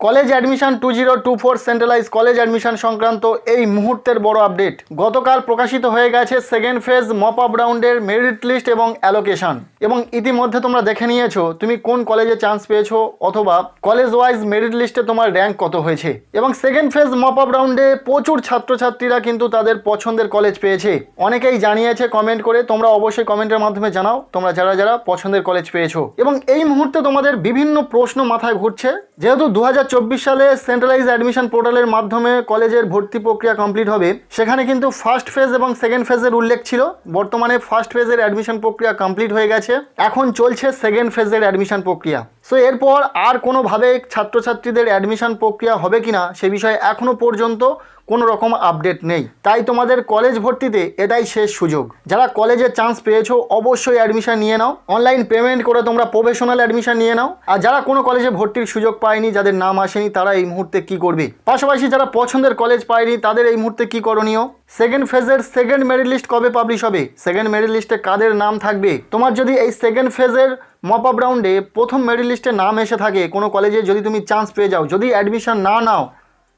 College admission 2024 centralise college admission সংক্রান্ত এই মুহূর্তের বড় আপডেট গতকাল প্রকাশিত হয়ে গেছে সেকেন্ড ফেজ মপ আপ রাউন্ডের মেরিট লিস্ট এবং অ্যালোকেশন। এবং ইতিমধ্যে তোমরা দেখে নিয়েছো তুমি কোন কলেজে চান্স পেয়েছো অথবা কলেজ ওয়াইজ মেরিট লিস্টে তোমার র্যাঙ্ক কত হয়েছে। এবং সেকেন্ড ফেজ মপ আপ রাউন্ডে প্রচুর ছাত্রছাত্রীরা কিন্তু তাদের পছন্দের কলেজ পেয়েছে। অনেকেই জানিয়েছে কমেন্ট করে, তোমরা অবশ্যই কমেন্টের মাধ্যমে জানাও তোমরা যারা যারা পছন্দের কলেজ পেয়েছো। এবং এই মুহূর্তে তোমাদের বিভিন্ন প্রশ্ন মাথায় ঘুরছে, যেহেতু 2024 সালে সেন্ট্রালাইজ অ্যাডমিশন পোর্টালের মাধ্যমে কলেজের ভর্তি প্রক্রিয়া কমপ্লিট হবে, সেখানে কিন্তু ফার্স্ট ফেজ এবং সেকেন্ড ফেজের উল্লেখ ছিল। বর্তমানে ফার্স্ট ফেজের অ্যাডমিশন প্রক্রিয়া কমপ্লিট হয়ে গেছে, এখন চলছে সেকেন্ড ফেজের অ্যাডমিশন প্রক্রিয়া। সো এরপর আর কোনোভাবে ছাত্রছাত্রীদের অ্যাডমিশন প্রক্রিয়া হবে কিনা সে বিষয়ে এখনও পর্যন্ত কোনো রকম আপডেট নেই। তাই তোমাদের কলেজ ভর্তিতে এটাই শেষ সুযোগ। যারা কলেজে চান্স পেয়েছো অবশ্যই অ্যাডমিশন নিয়ে নাও, অনলাইন পেমেন্ট করে তোমরা প্রফেশনাল অ্যাডমিশন নিয়ে নাও। আর যারা কোনো কলেজে ভর্তির সুযোগ পায়নি, যাদের নাম আসেনি, তারা এই মুহূর্তে কি করবে, পাশাপাশি যারা পছন্দের কলেজ পায়নি তাদের এই মুহূর্তে কি করণীয়, সেকেন্ড ফেজের সেকেন্ড মেরিট লিস্ট কবে পাবলিশ হবে, সেকেন্ড মেরিট লিস্টে কাদের নাম থাকবে। তোমার যদি এই সেকেন্ড ফেজের মপ আপ রাউন্ডে প্রথম মেরিট লিস্টে নাম এসে থাকে, কোনো কলেজে যদি তুমি চান্স পেয়ে যাও, যদি অ্যাডমিশন না নাও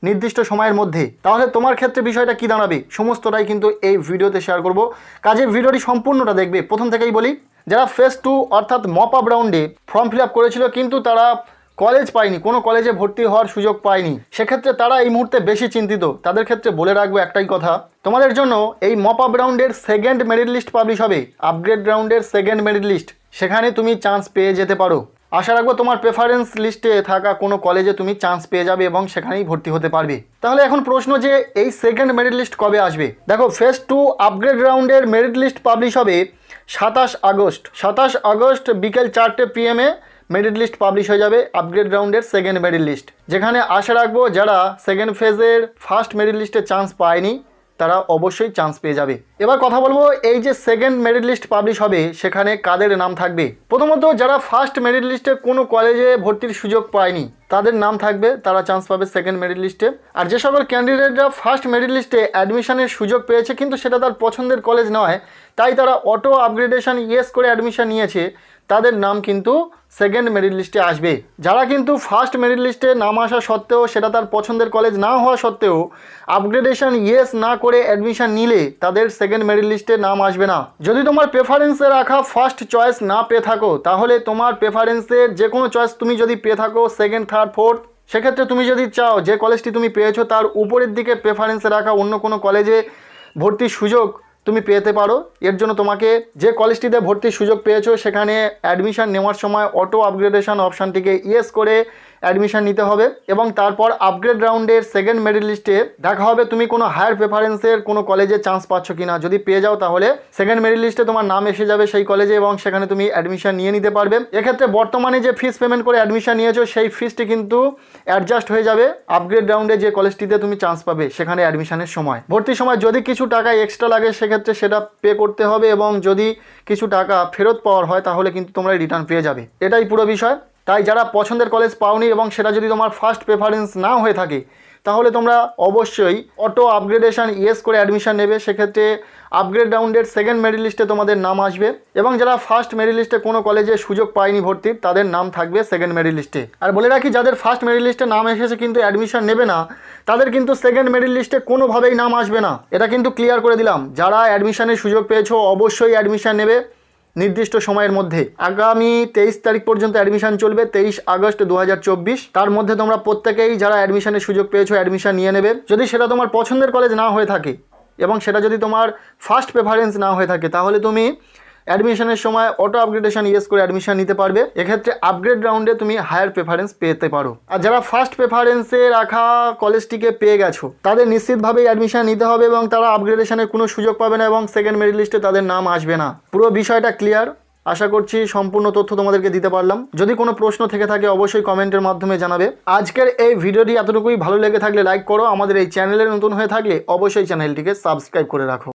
নির্দিষ্ট সময়ের মধ্যে, তাহলে তোমার ক্ষেত্রে বিষয়টা কি দাঁড়াবে সমস্তটাই কিন্তু এই ভিডিওতে শেয়ার করব। কাজে ভিডিওটি সম্পূর্ণটা দেখবে। প্রথম থেকেই বলি, যারা ফেজ 2 অর্থাৎ মপ আপ রাউন্ডে ফর্ম ফিল আপ করেছিল কিন্তু তারা কলেজ পায়নি, কোনো কলেজে ভর্তি হওয়ার সুযোগ পায়নি, সেক্ষেত্রে তারা এই মুহূর্তে বেশি চিন্তিত। তাদের ক্ষেত্রে বলে রাখবো একটাই কথা, তোমাদের জন্য এই মপ আপ রাউন্ডের সেকেন্ড মেরিট লিস্ট পাবলিশ হবে, আপগ্রেড রাউন্ডের সেকেন্ড মেরিট লিস্ট, সেখানে তুমি চান্স পেয়ে যেতে পারো। আশা রাখবো তোমার প্রেফারেন্স লিস্টে থাকা কোনো কলেজে তুমি চান্স পেয়ে যাবে এবং সেখানেই ভর্তি হতে পারবে। তাহলে এখন প্রশ্ন যে এই সেকেন্ড মেরিট লিস্ট কবে আসবে। দেখো, ফেজ 2 আপগ্রেড রাউন্ডের মেরিট লিস্ট পাবলিশ হবে 27 আগস্ট। 27 আগস্ট বিকেল 4টে PM মেরিট লিস্ট পাবলিশ হয়ে যাবে আপগ্রেড রাউন্ডের সেকেন্ড মেরিট লিস্ট, যেখানে আশা রাখবো যারা সেকেন্ড ফেজের ফার্স্ট মেরিট লিস্টে চান্স পায়নি তারা অবশ্যই চান্স পেয়ে যাবে। এবার কথা বলবো, এই যে সেকেন্ড মেরিট লিস্ট পাবলিশ হবে সেখানে কাদের নাম থাকবে। প্রথমত যারা ফার্স্ট মেরিট লিস্টে কোনো কলেজে ভর্তির সুযোগ পায়নি তাদের নাম থাকবে, তারা চান্স পাবে সেকেন্ড মেরিট লিস্টে। আর যে সকল ক্যান্ডিডেটরা ফার্স্ট মেরিট লিস্টে অ্যাডমিশনের সুযোগ পেয়েছে কিন্তু সেটা তার পছন্দের কলেজ নয়, তাই তারা অটো আপগ্রেডেশন ইয়েস করে অ্যাডমিশন নিয়েছে, তাদের নাম কিন্তু সেকেন্ড মেরিট লিস্টে আসবে। যারা কিন্তু ফার্স্ট মেরিট লিস্টে নাম আসা সত্ত্বেও সেটা তার পছন্দের কলেজ না হওয়া সত্ত্বেও আপগ্রেডেশন ইয়েস না করে অ্যাডমিশন নিলে তাদের সেকেন্ড মেরিট লিস্টে নাম আসবে না। যদি তোমার প্রেফারেন্সে রাখা ফার্স্ট চয়েস না পেয়ে থাকো, তাহলে তোমার প্রেফারেন্সের যে কোনো চয়েস তুমি যদি পেয়ে থাকো সেকেন্ড, থার্ড, ফোর্থ, সেক্ষেত্রে তুমি যদি চাও যে কলেজটি তুমি পেয়েছো তার উপরের দিকে প্রেফারেন্সে রাখা অন্য কোনো কলেজে ভর্তির সুযোগ তুমি পেতে পারো। এর জন্য তোমাকে যে কলেজটিতে ভর্তির সুযোগ পেয়েছো সেখানে অ্যাডমিশন নেওয়ার সময় অটো আপগ্রেডেশন অপশানটিকে ইয়েস করে অ্যাডমিশন নিতে হবে এবং তারপর আপগ্রেড রাউন্ডের সেকেন্ড মেরিট লিস্টে দেখা হবে তুমি কোনো হায়ার প্রেফারেন্সের কোনো কলেজে চান্স পাচ্ছ কিনা। যদি পেয়ে যাও তাহলে সেকেন্ড মেরিট লিস্টে তোমার নাম এসে যাবে সেই কলেজে এবং সেখানে তুমি অ্যাডমিশন নিয়ে নিতে পারবে। এক্ষেত্রে বর্তমানে যে ফিস পেমেন্ট করে অ্যাডমিশন নিয়েছো সেই ফিসটি কিন্তু অ্যাডজাস্ট হয়ে যাবে আপগ্রেড রাউন্ডে যে কলেজটিতে তুমি চান্স পাবে সেখানে অ্যাডমিশনের সময়। ভর্তির সময় যদি কিছু টাকা এক্সট্রা লাগে সেক্ষেত্রে সেটা পে করতে হবে এবং যদি কিছু টাকা ফেরত পাওয়ার হয় তাহলে কিন্তু তোমরা রিটার্ন পেয়ে যাবে। এটাই পুরো বিষয়। তাই যারা পছন্দের কলেজ পাওনি এবং সেটা যদি তোমার ফার্স্ট প্রেফারেন্স না হয়ে থাকে তাহলে তোমরা অবশ্যই অটো আপগ্রেডেশন ইয়েস করে অ্যাডমিশন নেবে, সেক্ষেত্রে আপগ্রেড রাউন্ডের সেকেন্ড মেরিট লিস্টে তোমাদের নাম আসবে এবং যারা ফার্স্ট মেরিট লিস্টে কোনো কলেজে সুযোগ পায়নি ভর্তির তাদের নাম থাকবে সেকেন্ড মেরিট লিস্টে। আর বলে রাখি, যাদের ফার্স্ট মেরিট লিস্টে নাম এসেছে কিন্তু অ্যাডমিশন নেবে না তাদের কিন্তু সেকেন্ড মেরিট লিস্টে কোনোভাবেই নাম আসবে না, এটা কিন্তু ক্লিয়ার করে দিলাম। যারা অ্যাডমিশনের সুযোগ পেয়েছো অবশ্যই অ্যাডমিশন নেবে নির্দিষ্ট সময়ের মধ্যে। আগামী 23 তারিখ পর্যন্ত অ্যাডমিশন চলবে, 23 আগস্ট 2024। তার মধ্যে তোমরা প্রত্যেকেই যারা অ্যাডমিশনের সুযোগ পেয়েছো অ্যাডমিশন নিয়ে নেবে। যদি সেটা তোমার পছন্দের কলেজ না হয়ে থাকে এবং সেটা যদি তোমার ফার্স্ট প্রেফারেন্স না হয়ে থাকে তাহলে তুমি অ্যাডমিশনের সময় অটো আপগ্রেডেশন ইয়েস করে অ্যাডমিশন নিতে পারবে। এক্ষেত্রে আপগ্রেড রাউন্ডে তুমি হায়ার প্রেফারেন্স পেতে পারো। আর যারা ফার্স্ট প্রেফারেন্সে রাখা কলেজটিকে পেয়ে গেছো তাদের নিশ্চিতভাবেই অ্যাডমিশন নিতে হবে এবং তারা আপগ্রেডেশনের কোনো সুযোগ পাবে না এবং সেকেন্ড মেরিট লিস্টে তাদের নাম আসবে না। পুরো বিষয়টা ক্লিয়ার। আশা করছি সম্পূর্ণ তথ্য তোমাদেরকে দিতে পারলাম। যদি কোনো প্রশ্ন থেকে থাকে অবশ্যই কমেন্টের মাধ্যমে জানাবে। আজকের এই ভিডিওটি এতটুকুই। ভালো লেগে থাকলে লাইক করো, আমাদের এই চ্যানেলে নতুন হয়ে থাকলে অবশ্যই চ্যানেলটিকে সাবস্ক্রাইব করে রাখো।